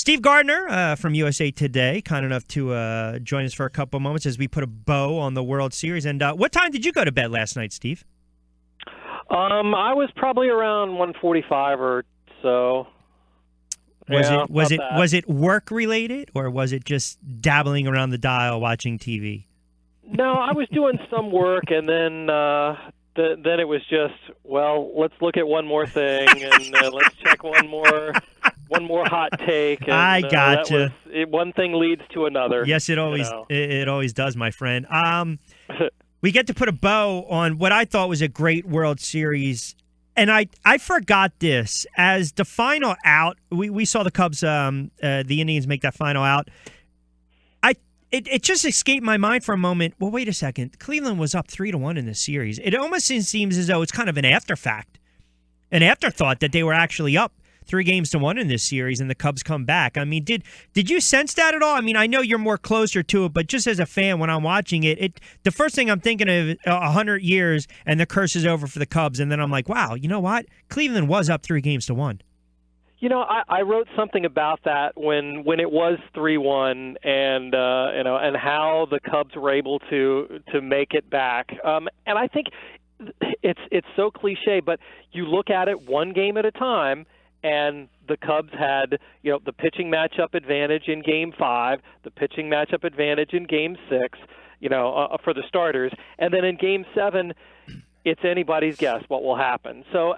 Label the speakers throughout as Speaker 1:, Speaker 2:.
Speaker 1: Steve Gardner from USA Today, kind enough to join us for a couple moments as we put a bow on the World Series. And what time did you go to bed last night, Steve?
Speaker 2: I was probably around 1:45 or so.
Speaker 1: Was it work related, or was it just dabbling around the dial watching TV?
Speaker 2: No, I was doing some work, and then it was just, well, let's look at one more thing, and let's check one more hot take. And,
Speaker 1: I gotcha.
Speaker 2: One thing leads to another.
Speaker 1: Yes, it always does, my friend. We get to put a bow on what I thought was a great World Series. And I forgot this. As the final out, we saw the Cubs, the Indians make that final out. It just escaped my mind for a moment. Well, wait a second. Cleveland was up 3-1 in this series. It almost seems as though it's kind of an afterthought that they were actually up 3-1 in this series, and the Cubs come back. I mean, did you sense that at all? I mean, I know you're more closer to it, but just as a fan, when I'm watching it, the first thing I'm thinking of 100 years, and the curse is over for the Cubs, and then I'm like, wow, you know what? Cleveland was up 3-1.
Speaker 2: You know, I wrote something about that when it was 3-1, and and how the Cubs were able to make it back. And I think it's so cliche, but you look at it one game at a time. And the Cubs had, the pitching matchup advantage in Game 5, the pitching matchup advantage in Game 6, for the starters. And then in Game 7, it's anybody's guess what will happen. So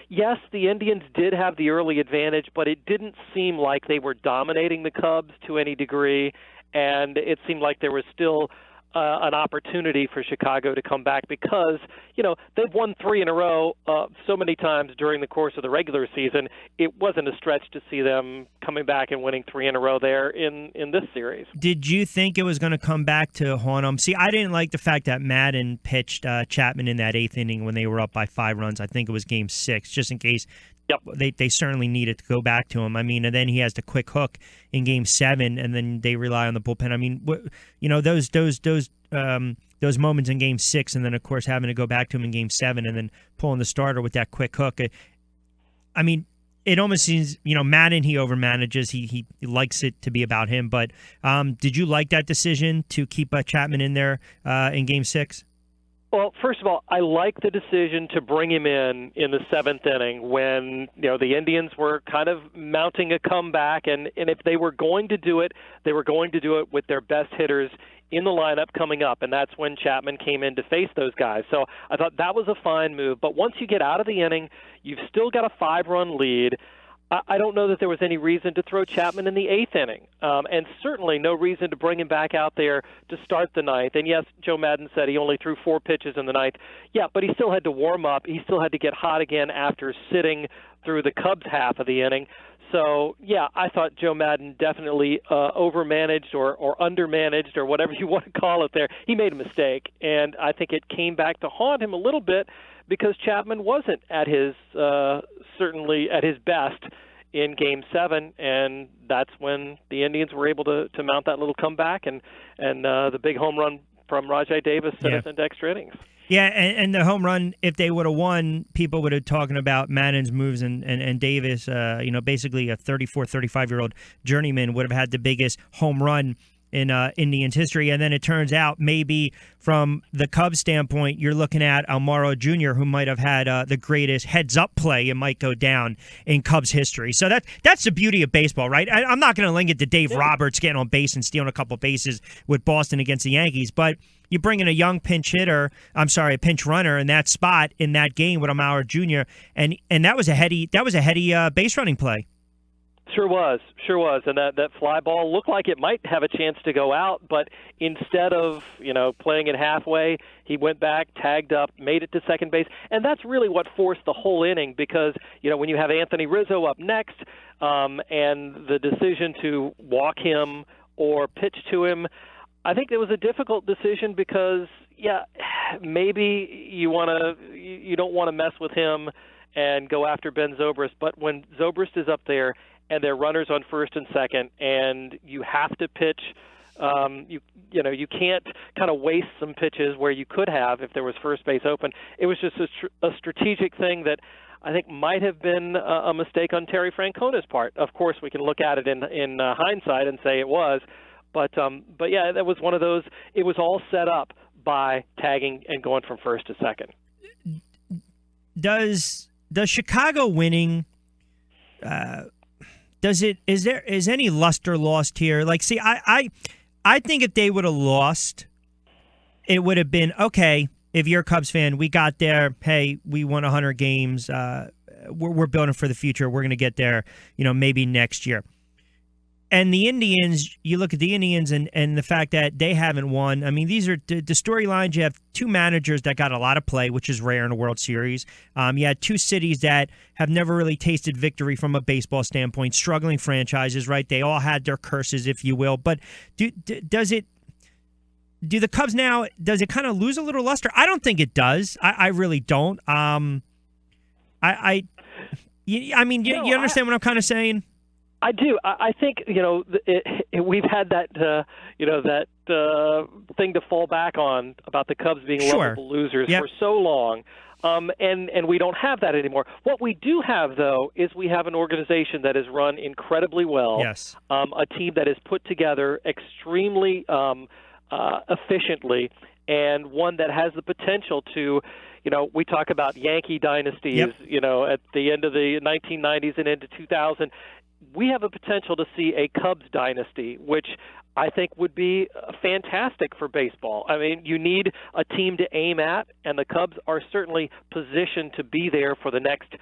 Speaker 2: yes, the Indians did have the early advantage, but it didn't seem like they were dominating the Cubs to any degree. And it seemed like there was still an opportunity for Chicago to come back because, they've won 3 in a row so many times during the course of the regular season. It wasn't a stretch to see them coming back and winning 3 in a row there in this series.
Speaker 1: Did you think it was going to come back to haunt them? See, I didn't like the fact that Madden pitched Chapman in that 8th inning when they were up by 5 runs. I think it was Game 6, just in case. Yep. They certainly needed to go back to him. I mean, and then he has the quick hook in Game 7, and then they rely on the bullpen. I mean, those moments in Game 6, and then of course having to go back to him in Game 7, and then pulling the starter with that quick hook. I mean, it almost seems Madden, he overmanages. He likes it to be about him. But did you like that decision to keep Chapman in there in Game 6?
Speaker 2: Well, first of all, I like the decision to bring him in the 7th inning when the Indians were kind of mounting a comeback, and if they were going to do it, they were going to do it with their best hitters in the lineup coming up, and that's when Chapman came in to face those guys. So I thought that was a fine move. But once you get out of the inning, you've still got a 5-run lead. I don't know that there was any reason to throw Chapman in the 8th inning, and certainly no reason to bring him back out there to start the 9th. And yes, Joe Madden said he only threw 4 pitches in the 9th. Yeah, but he still had to warm up. He still had to get hot again after sitting through the Cubs half of the inning. So, yeah, I thought Joe Madden definitely overmanaged or undermanaged or whatever you want to call it there. He made a mistake, and I think it came back to haunt him a little bit because Chapman wasn't at his certainly at his best in Game 7, and that's when the Indians were able to mount that little comeback and the big home run from Rajai Davis sent us into extra innings.
Speaker 1: Yeah, and the home run, if they would have won, people would have talking about Madden's moves, and Davis, basically a 34, 35-year-old journeyman would have had the biggest home run in Indians history. And then it turns out maybe from the Cubs standpoint, you're looking at Almaro Jr., who might have had the greatest heads-up play and might go down in Cubs history. So that's the beauty of baseball, right? I'm not going to link it to Dave Roberts getting on base and stealing a couple bases with Boston against the Yankees, but you bring in a young pinch runner in that spot in that game with Almaro Jr., and that was a heady base running play.
Speaker 2: Sure was. And that fly ball looked like it might have a chance to go out, but instead of, playing it halfway, he went back, tagged up, made it to second base. And that's really what forced the whole inning because, when you have Anthony Rizzo up next and the decision to walk him or pitch to him, I think it was a difficult decision because, maybe you don't want to mess with him and go after Ben Zobrist, but when Zobrist is up there and there are runners on first and second, and you have to pitch. You can't kind of waste some pitches where you could have if there was first base open. It was just a strategic thing that I think might have been a mistake on Terry Francona's part. Of course, we can look at it in hindsight and say it was, but yeah, that was one of those. It was all set up by tagging and going from first to second.
Speaker 1: Does Chicago winning? Is any luster lost here? Like, see, I think if they would have lost, it would have been okay. If you're a Cubs fan, we got there. Hey, we won 100 games. We're building for the future. We're going to get there, maybe next year. And the Indians, you look at the Indians and the fact that they haven't won. I mean, these are the storylines. You have two managers that got a lot of play, which is rare in a World Series. You had two cities that have never really tasted victory from a baseball standpoint, struggling franchises, right? They all had their curses, if you will. But do the Cubs now, does it kind of lose a little luster? I don't think it does. I really don't. You understand what I'm kind of saying?
Speaker 2: I do. I think we've had that thing to fall back on about the Cubs being lovable losers for so long, and we don't have that anymore. What we do have, though, is we have an organization that is run incredibly well.
Speaker 1: Yes.
Speaker 2: A team that is put together extremely efficiently, and one that has the potential to. We talk about Yankee dynasties. Yep. At the end of the 1990s and into 2000. We have a potential to see a Cubs dynasty, which I think would be fantastic for baseball. I mean, you need a team to aim at, and the Cubs are certainly positioned to be there for the next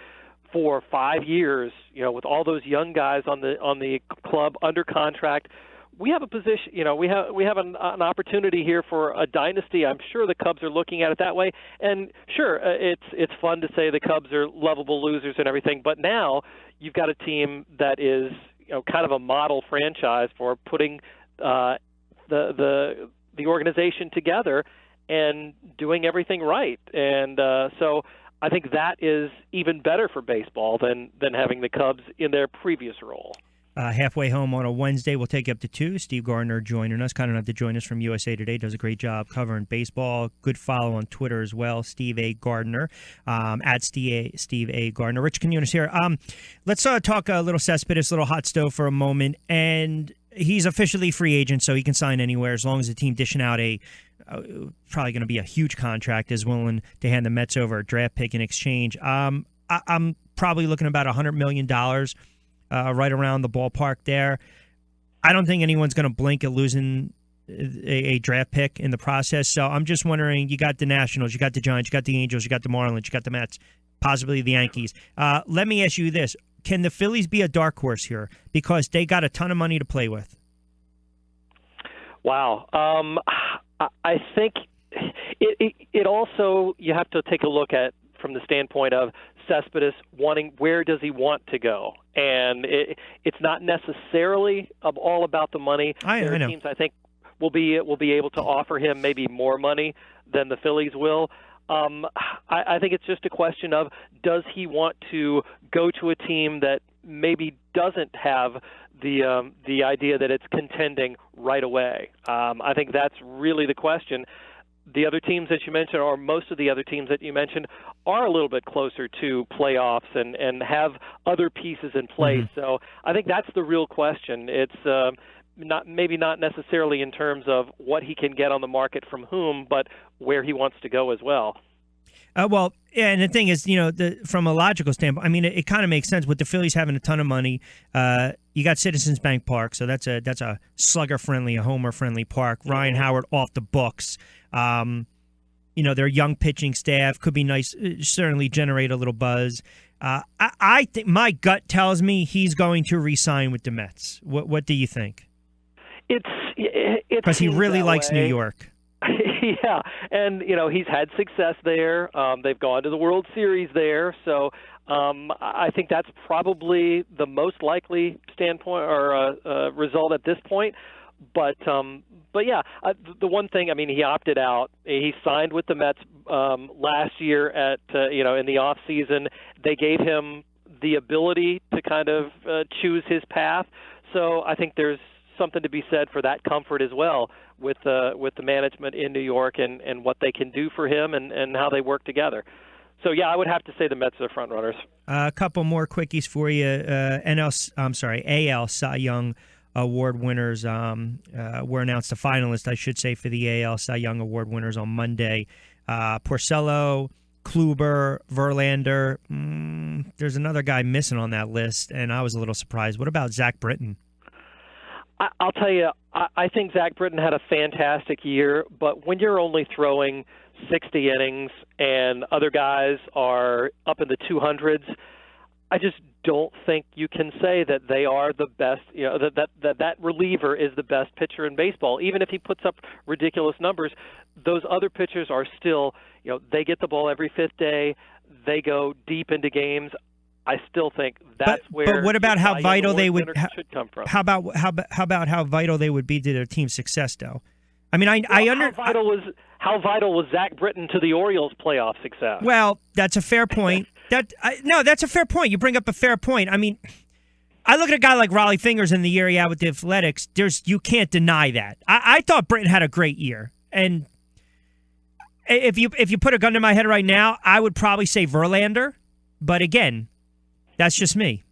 Speaker 2: 4 or 5 years, with all those young guys on the club under contract. We have a position, we have an opportunity here for a dynasty. I'm sure the Cubs are looking at it that way. And sure, it's fun to say the Cubs are lovable losers and everything, but now you've got a team that is kind of a model franchise for putting the organization together and doing everything right. And so I think that is even better for baseball than having the Cubs in their previous role.
Speaker 1: Halfway home on a Wednesday, we'll take you up to 2. Steve Gardner joining us, kind enough to join us from USA Today. Does a great job covering baseball. Good follow on Twitter as well, Steve A. Gardner, at Steve A. Gardner. Rich Quinones here. Let's talk a little Cespedes, a little hot stove for a moment. And he's officially free agent, so he can sign anywhere as long as the team dishing out probably going to be a huge contract, is willing to hand the Mets over a draft pick in exchange. I'm probably looking about $100 million. Right around the ballpark there. I don't think anyone's going to blink at losing a draft pick in the process. So I'm just wondering, you got the Nationals, you got the Giants, you got the Angels, you got the Marlins, you got the Mets, possibly the Yankees. Let me ask you this. Can the Phillies be a dark horse here? Because they got a ton of money to play with.
Speaker 2: Wow. I think it also, you have to take a look at from the standpoint of Cespedes wanting, where does he want to go? And it's not necessarily all about the money.
Speaker 1: I know.
Speaker 2: Teams I think will be able to offer him maybe more money than the Phillies will. I think it's just a question of, does he want to go to a team that maybe doesn't have the idea that it's contending right away? I think that's really the question. The other teams that you mentioned, or most of the other teams that you mentioned, are a little bit closer to playoffs and have other pieces in place. Mm-hmm. So I think that's the real question. It's not necessarily in terms of what he can get on the market from whom, but where he wants to go as well.
Speaker 1: Well, yeah, and the thing is, from a logical standpoint, I mean, it kind of makes sense with the Phillies having a ton of money. You got Citizens Bank Park, so that's a slugger-friendly, a homer-friendly park. Ryan Howard off the books. Their young pitching staff could be nice, certainly generate a little buzz. I think my gut tells me he's going to re-sign with the Mets. What do you think?
Speaker 2: It's
Speaker 1: because he really likes New York.
Speaker 2: Yeah, and he's had success there. They've gone to the World Series there, so I think that's probably the most likely standpoint or result at this point. But yeah, the one thing, I mean, he opted out. He signed with the Mets last year at in the off season. They gave him the ability to kind of choose his path. So I think there's something to be said for that comfort as well with the management in New York and what they can do for him and how they work together. So yeah, I would have to say the Mets are the front runners.
Speaker 1: A couple more quickies for you. AL Cy Young Award winners were announced. The finalists, I should say, for the AL Cy Young Award winners on Monday. Porcello, Kluber, Verlander. There's another guy missing on that list, and I was a little surprised. What about Zach Britton?
Speaker 2: I'll tell you, I think Zach Britton had a fantastic year, but when you're only throwing 60 innings and other guys are up in the 200s, I just don't think you can say that they are the best, that reliever is the best pitcher in baseball. Even if he puts up ridiculous numbers, those other pitchers are still, they get the ball every fifth day, they go deep into games. I still think that's where.
Speaker 1: But what about how vital they would
Speaker 2: should come from?
Speaker 1: How about how vital they would be to their team's success, though? I mean,
Speaker 2: how vital was Zach Britton to the Orioles' playoff success?
Speaker 1: Well, that's a fair point. That's a fair point. You bring up a fair point. I mean, I look at a guy like Raleigh Fingers in the year he had with the Athletics. You can't deny that. I thought Britton had a great year, and if you put a gun to my head right now, I would probably say Verlander. But again, that's just me.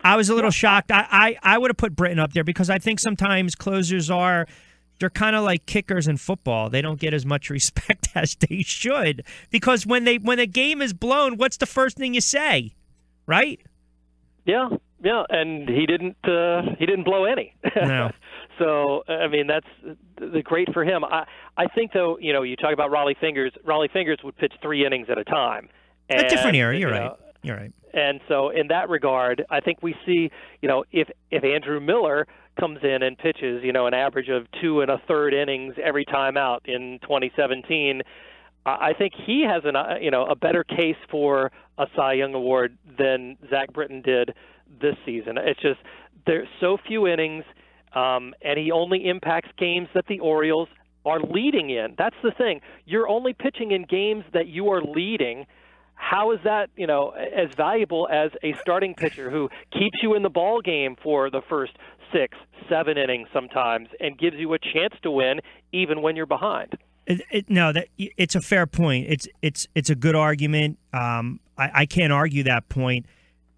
Speaker 1: I was a little shocked. I would have put Britton up there because I think sometimes closers they're kind of like kickers in football. They don't get as much respect as they should because when a game is blown, what's the first thing you say, right?
Speaker 2: Yeah, and he didn't blow any.
Speaker 1: No.
Speaker 2: So I mean that's great for him. I think though, you talk about Raleigh Fingers. Raleigh Fingers would pitch 3 innings at a time.
Speaker 1: A different era. You're right. You're right.
Speaker 2: And so in that regard, I think we see, if Andrew Miller comes in and pitches, an average of 2 1/3 innings every time out in 2017, I think he has a better case for a Cy Young Award than Zach Britton did this season. It's just there's so few innings, and he only impacts games that the Orioles are leading in. That's the thing. You're only pitching in games that you are leading. How is that, as valuable as a starting pitcher who keeps you in the ball game for the first 6, 7 innings sometimes and gives you a chance to win even when you're behind?
Speaker 1: It's a fair point. It's a good argument. I can't argue that point.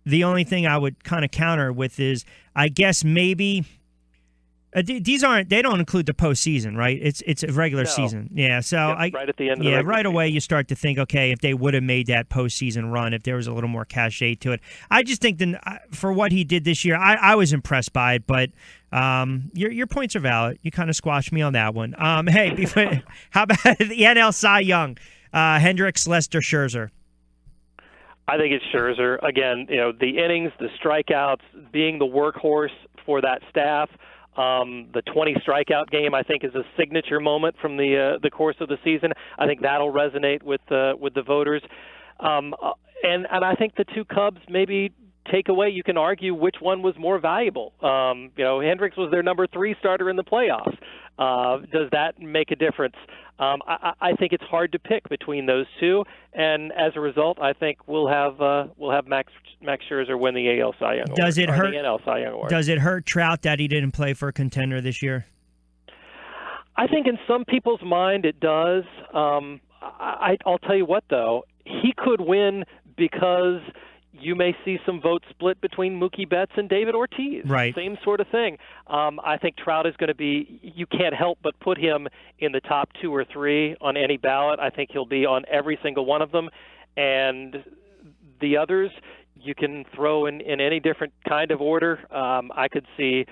Speaker 1: The only thing I would kind of counter with is I guess maybe they don't include the postseason, right? It's a regular season. Yeah, so
Speaker 2: right at the end of the
Speaker 1: right away you start to think, okay, if they would have made that postseason run, if there was a little more cachet to it. I just think for what he did this year, I was impressed by it, but your points are valid. You kind of squashed me on that one. Hey, how about the NL Cy Young? Hendricks, Lester, Scherzer.
Speaker 2: I think it's Scherzer. Again, the innings, the strikeouts, being the workhorse for that staff. The 20 strikeout game, I think, is a signature moment from the course of the season. I think that'll resonate with the voters, and I think the 2 Cubs maybe take away. You can argue which one was more valuable. Hendricks was their number 3 starter in the playoffs. Does that make a difference? I think it's hard to pick between those 2, and as a result, I think we'll have Max Scherzer win the AL Cy Young Award.
Speaker 1: Does it hurt?
Speaker 2: The NL Cy Young Award.
Speaker 1: Does it hurt Trout that he didn't play for a contender this year?
Speaker 2: I think in some people's mind it does. I'll tell you what, though, he could win because you may see some votes split between Mookie Betts and David Ortiz.
Speaker 1: Right.
Speaker 2: Same sort of thing. I think Trout is going to be, you can't help but put him in the top 2 or 3 on any ballot. I think he'll be on every single one of them. And the others, you can throw in any different kind of order. I could see,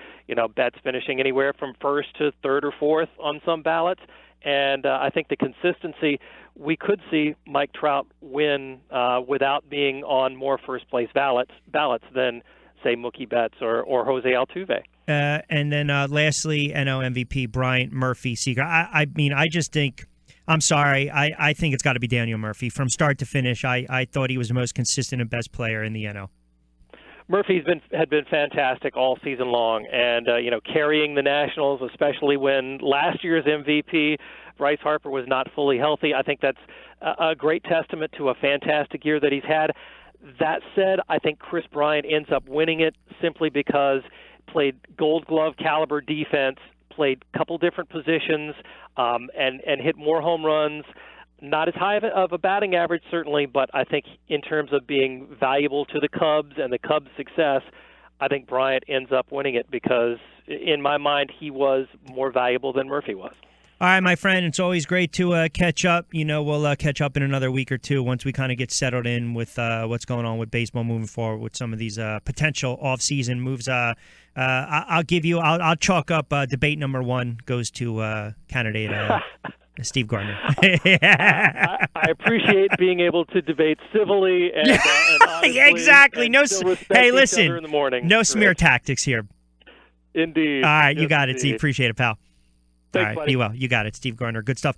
Speaker 2: Betts finishing anywhere from 1st to 3rd or 4th on some ballots. And I think the consistency, we could see Mike Trout win without being on more first-place ballots than, say, Mookie Betts or Jose Altuve.
Speaker 1: And then lastly, NL MVP Bryant Murphy Seager. I mean, I just think, I'm sorry, I think it's got to be Daniel Murphy. From start to finish, I thought he was the most consistent and best player in the NL.
Speaker 2: Murphy's had been fantastic all season long, and carrying the Nationals, especially when last year's MVP Bryce Harper was not fully healthy. I think that's a great testament to a fantastic year that he's had. That said, I think Chris Bryant ends up winning it simply because played Gold Glove caliber defense, played a couple different positions, and hit more home runs. Not as high of a batting average, certainly, but I think in terms of being valuable to the Cubs and the Cubs' success, I think Bryant ends up winning it because, in my mind, he was more valuable than Murphy was.
Speaker 1: All right, my friend, it's always great to catch up. We'll catch up in another week or two once we kind of get settled in with what's going on with baseball moving forward with some of these potential off-season moves. I'll chalk up debate number 1 goes to candidate Steve Gardner.
Speaker 2: I appreciate being able to debate civilly and honestly.
Speaker 1: Yeah, exactly.
Speaker 2: And
Speaker 1: no,
Speaker 2: hey,
Speaker 1: listen.
Speaker 2: In the morning.
Speaker 1: No smear tactics here.
Speaker 2: Indeed.
Speaker 1: All right, you
Speaker 2: yes,
Speaker 1: got it,
Speaker 2: indeed.
Speaker 1: Steve. Appreciate it, pal.
Speaker 2: Thanks,
Speaker 1: All right,
Speaker 2: buddy.
Speaker 1: be well. You got it, Steve Gardner. Good stuff.